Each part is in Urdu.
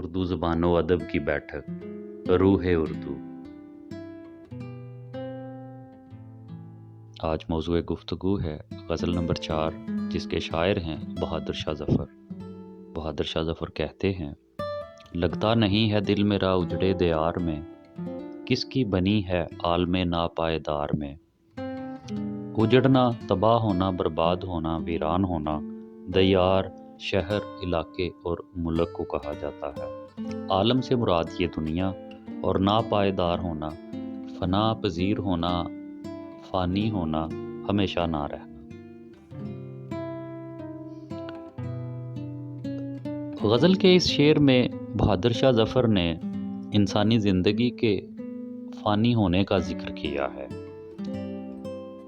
اردو زبان و ادب کی بیٹھک روح اردو۔ آج موضوع گفتگو ہے غزل نمبر 4، جس کے شاعر ہیں بہادر شاہ ظفر۔ بہادر شاہ ظفر کہتے ہیں: لگتا نہیں ہے دل میرا اجڑے دیار میں، کس کی بنی ہے عالم ناپائیدار میں۔ اجڑنا، تباہ ہونا، برباد ہونا، ویران ہونا، دیار شہر، علاقے اور ملک کو کہا جاتا ہے۔ عالم سے مراد یہ دنیا، اور ناپائیدار ہونا، فنا پذیر ہونا، فانی ہونا، ہمیشہ نہ رہنا۔ غزل کے اس شعر میں بہادر شاہ ظفر نے انسانی زندگی کے فانی ہونے کا ذکر کیا ہے۔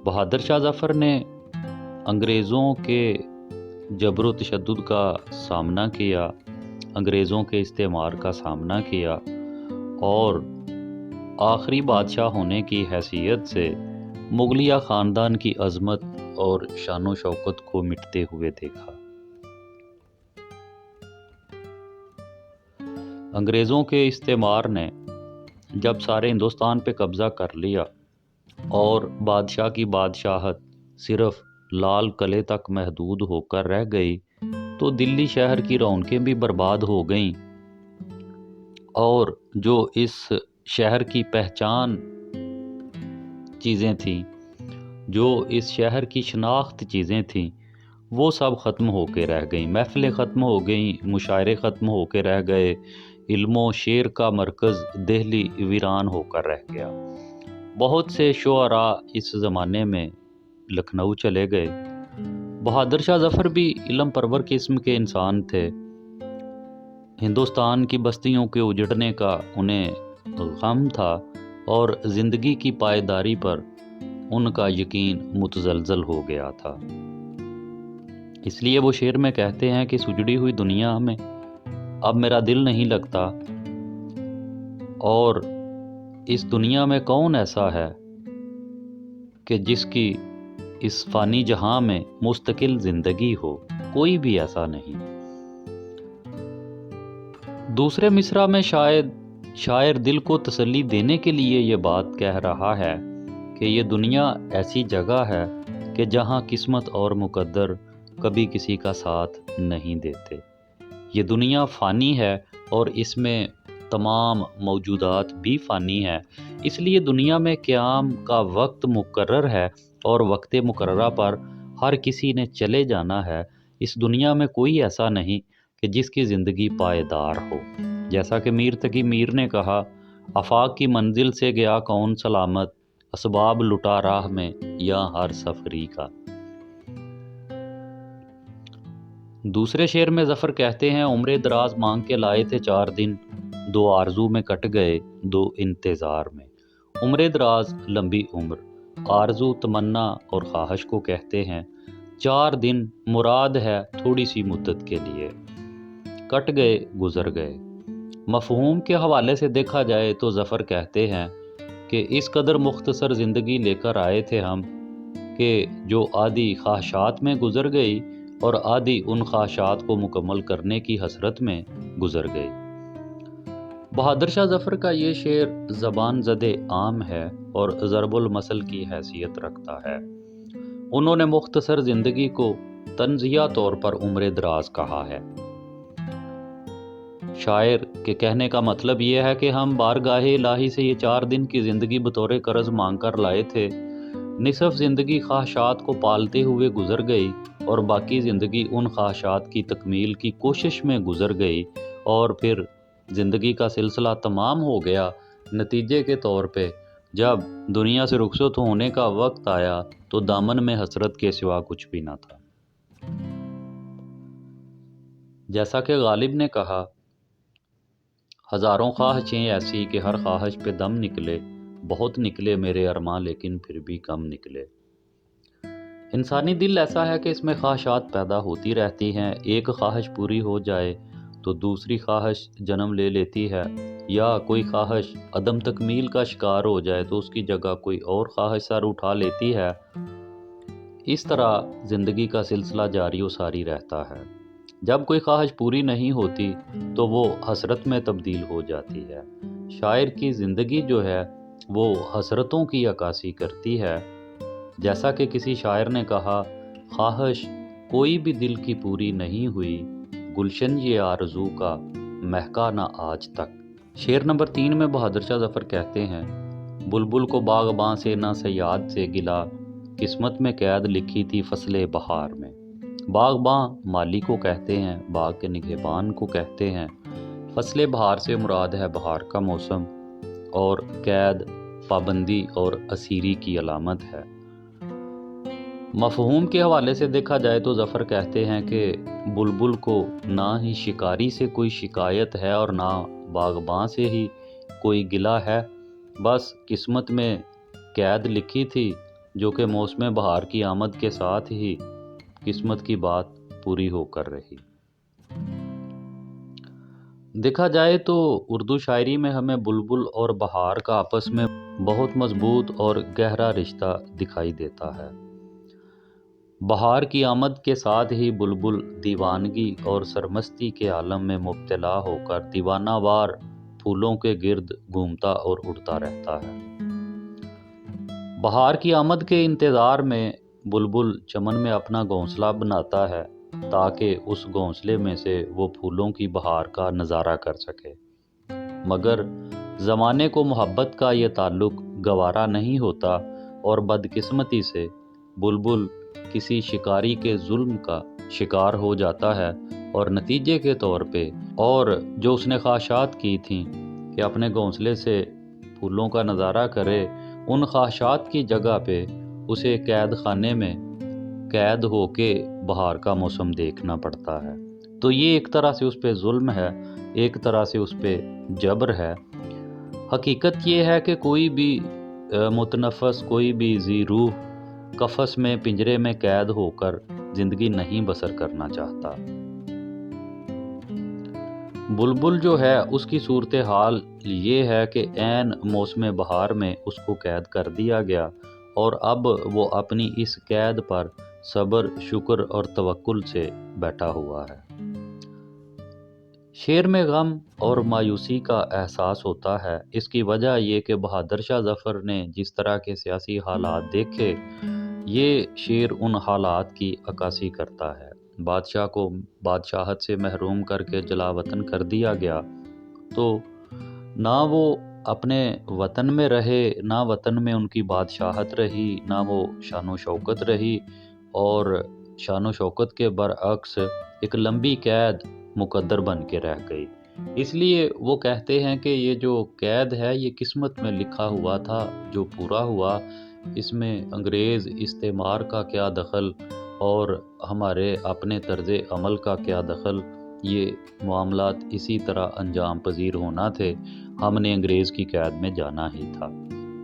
بہادر شاہ ظفر نے انگریزوں کے جبر و تشدد کا سامنا کیا، انگریزوں کے استعمار کا سامنا کیا، اور آخری بادشاہ ہونے کی حیثیت سے مغلیہ خاندان کی عظمت اور شان و شوکت کو مٹتے ہوئے دیکھا۔ انگریزوں کے استعمار نے جب سارے ہندوستان پہ قبضہ کر لیا اور بادشاہ کی بادشاہت صرف لال قلعے تک محدود ہو کر رہ گئی، تو دلی شہر کی رونقیں بھی برباد ہو گئیں، اور جو اس شہر کی پہچان چیزیں تھیں، جو اس شہر کی شناخت چیزیں تھیں، وہ سب ختم ہو کے رہ گئیں۔ محفلیں ختم ہو گئیں، مشاعرے ختم ہو کے رہ گئے، علم و شعر کا مرکز دہلی ویران ہو کر رہ گیا۔ بہت سے شعراء اس زمانے میں لکھنؤ چلے گئے۔ بہادر شاہ ظفر بھی علم پرور قسم کے انسان تھے۔ ہندوستان کی بستیوں کے اجڑنے کا انہیں غم تھا، اور زندگی کی پائیداری پر ان کا یقین متزلزل ہو گیا تھا۔ اس لیے وہ شعر میں کہتے ہیں کہ سجڑی ہوئی دنیا میں اب میرا دل نہیں لگتا، اور اس دنیا میں کون ایسا ہے کہ جس کی اس فانی جہاں میں مستقل زندگی ہو؟ کوئی بھی ایسا نہیں۔ دوسرے مصرع میں شاعر دل کو تسلی دینے کے لیے یہ بات کہہ رہا ہے کہ یہ دنیا ایسی جگہ ہے کہ جہاں قسمت اور مقدر کبھی کسی کا ساتھ نہیں دیتے۔ یہ دنیا فانی ہے، اور اس میں تمام موجودات بھی فانی ہے۔ اس لیے دنیا میں قیام کا وقت مقرر ہے، اور وقت مقررہ پر ہر کسی نے چلے جانا ہے۔ اس دنیا میں کوئی ایسا نہیں کہ جس کی زندگی پائیدار ہو۔ جیسا کہ میر تقی میر نے کہا: آفاق کی منزل سے گیا کون سلامت، اسباب لٹا راہ میں یا ہر سفری کا۔ دوسرے شعر میں ظفر کہتے ہیں: عمر دراز مانگ کے لائے تھے 4 دن، 2 آرزو میں کٹ گئے 2 انتظار میں۔ عمر دراز لمبی عمر، آرزو تمنا اور خواہش کو کہتے ہیں۔ 4 دن مراد ہے تھوڑی سی مدت کے لیے، کٹ گئے، گزر گئے۔ مفہوم کے حوالے سے دیکھا جائے تو ظفر کہتے ہیں کہ اس قدر مختصر زندگی لے کر آئے تھے ہم کہ جو آدھی خواہشات میں گزر گئی، اور آدھی ان خواہشات کو مکمل کرنے کی حسرت میں گزر گئی۔ بہادر شاہ ظفر کا یہ شعر زبان زد عام ہے اور ضرب المثل کی حیثیت رکھتا ہے۔ انہوں نے مختصر زندگی کو طنزیہ طور پر عمر دراز کہا ہے۔ شاعر کے کہنے کا مطلب یہ ہے کہ ہم بارگاہ الہی سے یہ 4 دن کی زندگی بطور قرض مانگ کر لائے تھے۔ نصف زندگی خواہشات کو پالتے ہوئے گزر گئی، اور باقی زندگی ان خواہشات کی تکمیل کی کوشش میں گزر گئی، اور پھر زندگی کا سلسلہ تمام ہو گیا۔ نتیجے کے طور پہ جب دنیا سے رخصت ہونے کا وقت آیا تو دامن میں حسرت کے سوا کچھ بھی نہ تھا۔ جیسا کہ غالب نے کہا: ہزاروں خواہشیں ایسی کہ ہر خواہش پہ دم نکلے، بہت نکلے میرے ارماں لیکن پھر بھی کم نکلے۔ انسانی دل ایسا ہے کہ اس میں خواہشات پیدا ہوتی رہتی ہیں۔ ایک خواہش پوری ہو جائے تو دوسری خواہش جنم لے لیتی ہے، یا کوئی خواہش عدم تکمیل کا شکار ہو جائے تو اس کی جگہ کوئی اور خواہش سر اٹھا لیتی ہے۔ اس طرح زندگی کا سلسلہ جاری و ساری رہتا ہے۔ جب کوئی خواہش پوری نہیں ہوتی تو وہ حسرت میں تبدیل ہو جاتی ہے۔ شاعر کی زندگی جو ہے وہ حسرتوں کی عکاسی کرتی ہے۔ جیسا کہ کسی شاعر نے کہا، خواہش کوئی بھی دل کی پوری نہیں ہوئی، گلشن یہ آرزو کا مہکا نہ آج تک۔ شعر نمبر 3 میں بہادر شاہ ظفر کہتے ہیں، بلبل کو باغباں سے نہ صیاد سے گلا، قسمت میں قید لکھی تھی فصل بہار میں۔ باغباں مالی کو کہتے ہیں، باغ کے نگہبان کو کہتے ہیں۔ فصل بہار سے مراد ہے بہار کا موسم، اور قید پابندی اور اسیری کی علامت ہے۔ مفہوم کے حوالے سے دیکھا جائے تو ظفر کہتے ہیں کہ بلبل کو نہ ہی شکاری سے کوئی شکایت ہے اور نہ باغباں سے ہی کوئی گلہ ہے، بس قسمت میں قید لکھی تھی جو کہ موسم بہار کی آمد کے ساتھ ہی قسمت کی بات پوری ہو کر رہی۔ دیکھا جائے تو اردو شاعری میں ہمیں بلبل اور بہار کا آپس میں بہت مضبوط اور گہرا رشتہ دکھائی دیتا ہے۔ بہار کی آمد کے ساتھ ہی بلبل دیوانگی اور سرمستی کے عالم میں مبتلا ہو کر دیوانہ وار پھولوں کے گرد گھومتا اور اڑتا رہتا ہے۔ بہار کی آمد کے انتظار میں بلبل چمن میں اپنا گھونسلہ بناتا ہے تاکہ اس گھونسلے میں سے وہ پھولوں کی بہار کا نظارہ کر سکے، مگر زمانے کو محبت کا یہ تعلق گوارا نہیں ہوتا اور بدقسمتی سے بلبل کسی شکاری کے ظلم کا شکار ہو جاتا ہے، اور نتیجے کے طور پہ اور جو اس نے خواہشات کی تھیں کہ اپنے گھونسلے سے پھولوں کا نظارہ کرے، ان خواہشات کی جگہ پہ اسے قید خانے میں قید ہو کے بہار کا موسم دیکھنا پڑتا ہے۔ تو یہ ایک طرح سے اس پہ ظلم ہے، ایک طرح سے اس پہ جبر ہے۔ حقیقت یہ ہے کہ کوئی بھی متنفس، کوئی بھی ذی روح قفس میں پنجرے میں قید ہو کر زندگی نہیں بسر کرنا چاہتا۔ بلبل جو ہے اس کی صورتحال یہ ہے کہ عین موسم بہار میں اس کو قید کر دیا گیا، اور اب وہ اپنی اس قید پر صبر، شکر اور توکل سے بیٹھا ہوا ہے۔ شعر میں غم اور مایوسی کا احساس ہوتا ہے۔ اس کی وجہ یہ کہ بہادر شاہ ظفر نے جس طرح کے سیاسی حالات دیکھے، یہ شعر ان حالات کی عکاسی کرتا ہے۔ بادشاہ کو بادشاہت سے محروم کر کے جلا وطن کر دیا گیا، تو نہ وہ اپنے وطن میں رہے، نہ وطن میں ان کی بادشاہت رہی، نہ وہ شان و شوکت رہی، اور شان و شوکت کے برعکس ایک لمبی قید مقدر بن کے رہ گئی۔ اس لیے وہ کہتے ہیں کہ یہ جو قید ہے یہ قسمت میں لکھا ہوا تھا، جو پورا ہوا اس میں انگریز استعمار کا کیا دخل اور ہمارے اپنے طرز عمل کا کیا دخل، یہ معاملات اسی طرح انجام پذیر ہونا تھے، ہم نے انگریز کی قید میں جانا ہی تھا۔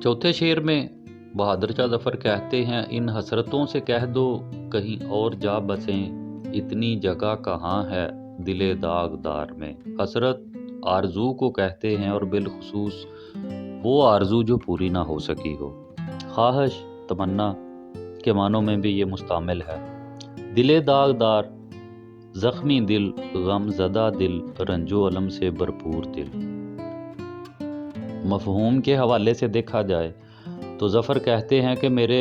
چوتھے شعر میں بہادر شاہ ظفر کہتے ہیں، ان حسرتوں سے کہہ دو کہیں اور جا بسیں، اتنی جگہ کہاں ہے دل داغدار میں۔ حسرت آرزو کو کہتے ہیں، اور بالخصوص وہ آرزو جو پوری نہ ہو سکی ہو۔ خواہش، تمنا کے معنوں میں بھی یہ مستعمل ہے۔ دل داغدار، زخمی دل، غم زدہ دل، رنج و الم سے بھرپور دل۔ مفہوم کے حوالے سے دیکھا جائے تو ظفر کہتے ہیں کہ میرے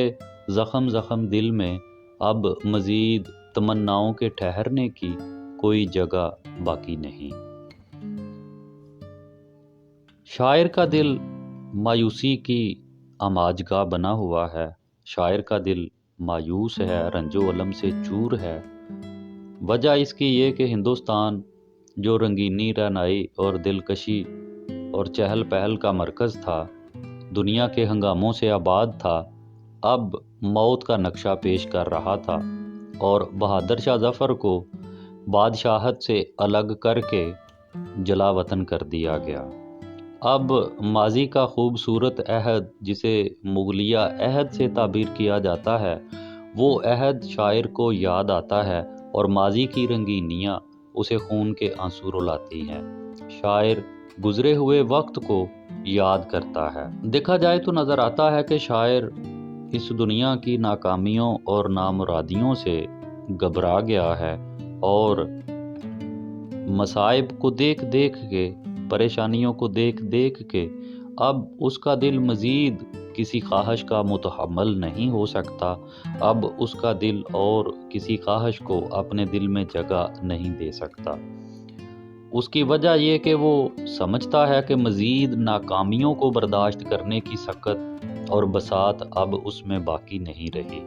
زخم دل میں اب مزید تمناؤں کے ٹھہرنے کی کوئی جگہ باقی نہیں۔ شاعر کا دل مایوسی کی آماج گاہ بنا ہوا ہے، شاعر کا دل مایوس ہے، رنج و الم سے چور ہے۔ وجہ اس کی یہ کہ ہندوستان جو رنگینی، رعنائی اور دلکشی اور چہل پہل کا مرکز تھا، دنیا کے ہنگاموں سے آباد تھا، اب موت کا نقشہ پیش کر رہا تھا، اور بہادر شاہ ظفر کو بادشاہت سے الگ کر کے جلا وطن کر دیا گیا۔ اب ماضی کا خوبصورت عہد جسے مغلیہ عہد سے تعبیر کیا جاتا ہے، وہ عہد شاعر کو یاد آتا ہے، اور ماضی کی رنگینیاں اسے خون کے آنسو رلاتی ہیں۔ شاعر گزرے ہوئے وقت کو یاد کرتا ہے۔ دیکھا جائے تو نظر آتا ہے کہ شاعر اس دنیا کی ناکامیوں اور نامرادیوں سے گھبرا گیا ہے، اور مصائب کو دیکھ دیکھ کے، پریشانیوں کو دیکھ دیکھ کے اب اس کا دل مزید کسی خواہش کا متحمل نہیں ہو سکتا، اب اس کا دل اور کسی خواہش کو اپنے دل میں جگہ نہیں دے سکتا۔ اس کی وجہ یہ کہ وہ سمجھتا ہے کہ مزید ناکامیوں کو برداشت کرنے کی سکت اور بساط اب اس میں باقی نہیں رہی،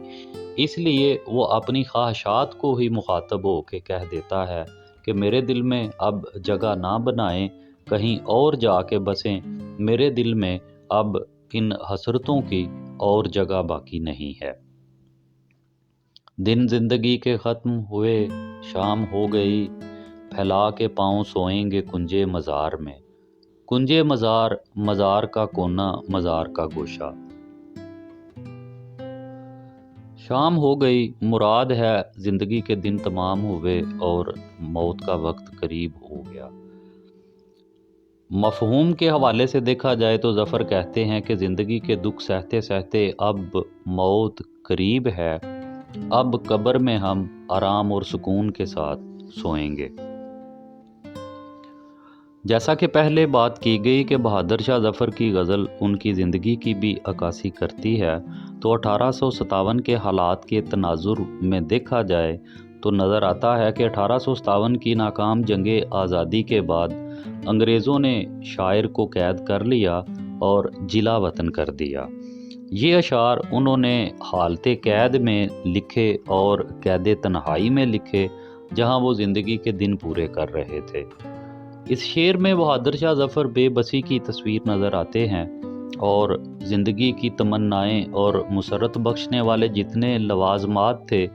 اس لیے وہ اپنی خواہشات کو ہی مخاطب ہو کے کہہ دیتا ہے کہ میرے دل میں اب جگہ نہ بنائیں، کہیں اور جا کے بسیں، میرے دل میں اب ان حسرتوں کی اور جگہ باقی نہیں ہے۔ دن زندگی کے ختم ہوئے، شام ہو گئی، پھیلا کے پاؤں سوئیں گے کنجے مزار میں، کنجے مزار، مزار کا کونا، مزار کا گوشہ۔ شام ہو گئی، مراد ہے زندگی کے دن تمام ہوئے اور موت کا وقت قریب ہو گیا۔ مفہوم کے حوالے سے دیکھا جائے تو ظفر کہتے ہیں کہ زندگی کے دکھ سہتے سہتے اب موت قریب ہے، اب قبر میں ہم آرام اور سکون کے ساتھ سوئیں گے۔ جیسا کہ پہلے بات کی گئی کہ بہادر شاہ ظفر کی غزل ان کی زندگی کی بھی عکاسی کرتی ہے، تو 1857 کے حالات کے تناظر میں دیکھا جائے تو نظر آتا ہے کہ 1857 کی ناکام جنگ آزادی کے بعد انگریزوں نے شاعر کو قید کر لیا اور جلا وطن کر دیا۔ یہ اشعار انہوں نے حالت قید میں لکھے اور قید تنہائی میں لکھے، جہاں وہ زندگی کے دن پورے کر رہے تھے۔ اس شعر میں بہادر شاہ ظفر بے بسی کی تصویر نظر آتے ہیں اور زندگی کی تمنائیں اور مسرت بخشنے والے جتنے لوازمات تھے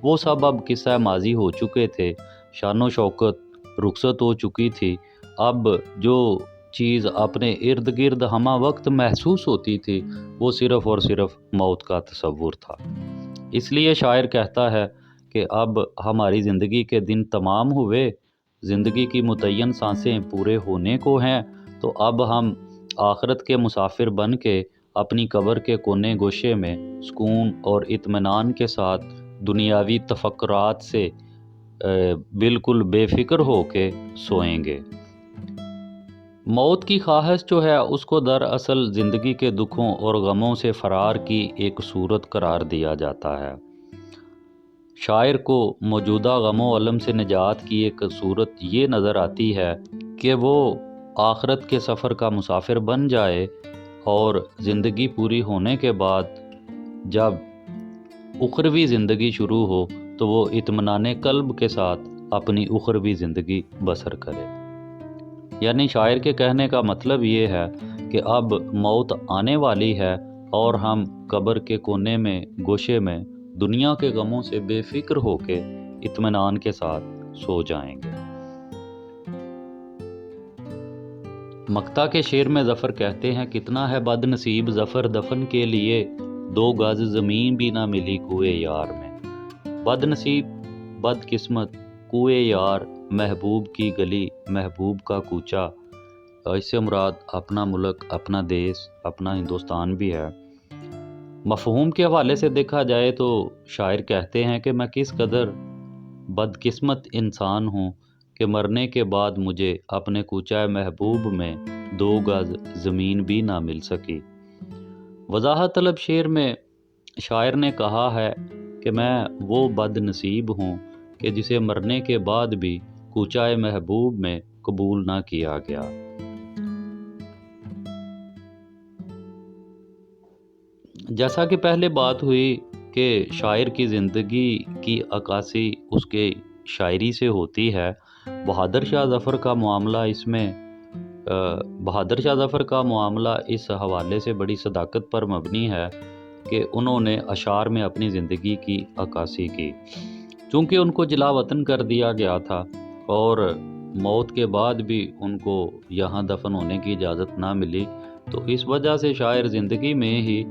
وہ سب اب قصہ ماضی ہو چکے تھے، شان و شوکت رخصت ہو چکی تھی۔ اب جو چیز اپنے ارد گرد ہمہ وقت محسوس ہوتی تھی وہ صرف اور صرف موت کا تصور تھا۔ اس لیے شاعر کہتا ہے کہ اب ہماری زندگی کے دن تمام ہوئے، زندگی کی متعین سانسیں پورے ہونے کو ہیں، تو اب ہم آخرت کے مسافر بن کے اپنی قبر کے کونے گوشے میں سکون اور اطمینان کے ساتھ دنیاوی تفکرات سے بالکل بے فکر ہو کے سوئیں گے۔ موت کی خواہش جو ہے اس کو دراصل زندگی کے دکھوں اور غموں سے فرار کی ایک صورت قرار دیا جاتا ہے۔ شاعر کو موجودہ غم و الم سے نجات کی ایک صورت یہ نظر آتی ہے کہ وہ آخرت کے سفر کا مسافر بن جائے اور زندگی پوری ہونے کے بعد جب اخروی زندگی شروع ہو تو وہ اطمینان قلب کے ساتھ اپنی اخروی زندگی بسر کرے۔ یعنی شاعر کے کہنے کا مطلب یہ ہے کہ اب موت آنے والی ہے اور ہم قبر کے کونے میں گوشے میں دنیا کے غموں سے بے فکر ہو کے اطمینان کے ساتھ سو جائیں گے۔ مقطع کے شعر میں ظفر کہتے ہیں، کتنا ہے بد نصیب ظفر دفن کے لیے، 2 گز زمین بھی نہ ملی کوئے یار میں۔ بد نصیب، بد قسمت، کوئے یار، محبوب کی گلی، محبوب کا کوچہ، اس سے مراد اپنا ملک، اپنا دیس، اپنا ہندوستان بھی ہے۔ مفہوم کے حوالے سے دیکھا جائے تو شاعر کہتے ہیں کہ میں کس قدر بدقسمت انسان ہوں کہ مرنے کے بعد مجھے اپنے کوچہ محبوب میں 2 گز زمین بھی نہ مل سکی۔ وضاحت طلب شعر میں شاعر نے کہا ہے کہ میں وہ بد نصیب ہوں کہ جسے مرنے کے بعد بھی کوچہ محبوب میں قبول نہ کیا گیا۔ جیسا کہ پہلے بات ہوئی کہ شاعر کی زندگی کی عکاسی اس کے شاعری سے ہوتی ہے، بہادر شاہ ظفر کا معاملہ اس حوالے سے بڑی صداقت پر مبنی ہے کہ انہوں نے اشعار میں اپنی زندگی کی عکاسی کی۔ چونکہ ان کو جلا وطن کر دیا گیا تھا اور موت کے بعد بھی ان کو یہاں دفن ہونے کی اجازت نہ ملی، تو اس وجہ سے شاعر زندگی میں ہی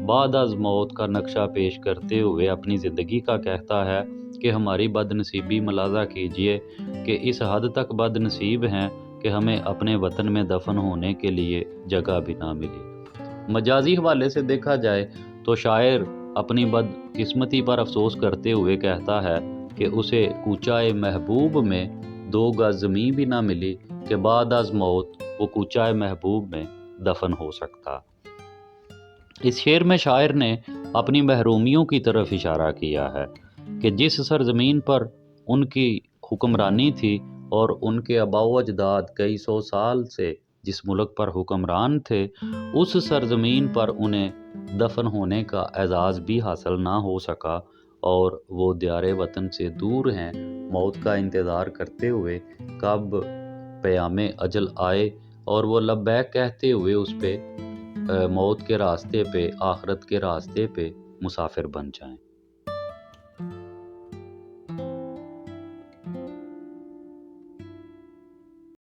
بعد از موت کا نقشہ پیش کرتے ہوئے اپنی زندگی کا کہتا ہے کہ ہماری بد نصیبی ملاحظہ کیجئے کہ اس حد تک بد نصیب ہیں کہ ہمیں اپنے وطن میں دفن ہونے کے لیے جگہ بھی نہ ملی۔ مجازی حوالے سے دیکھا جائے تو شاعر اپنی بد قسمتی پر افسوس کرتے ہوئے کہتا ہے کہ اسے کوچہ محبوب میں دو گز زمین بھی نہ ملی کہ بعد از موت وہ کوچہ محبوب میں دفن ہو سکتا۔ اس شعر میں شاعر نے اپنی محرومیوں کی طرف اشارہ کیا ہے کہ جس سرزمین پر ان کی حکمرانی تھی اور ان کے آباء و اجداد کئی سو سال سے جس ملک پر حکمران تھے، اس سرزمین پر انہیں دفن ہونے کا اعزاز بھی حاصل نہ ہو سکا، اور وہ دیار وطن سے دور ہیں، موت کا انتظار کرتے ہوئے کب پیام اجل آئے اور وہ لبیک کہتے ہوئے اس پہ موت کے راستے پہ، آخرت کے راستے پہ مسافر بن جائیں۔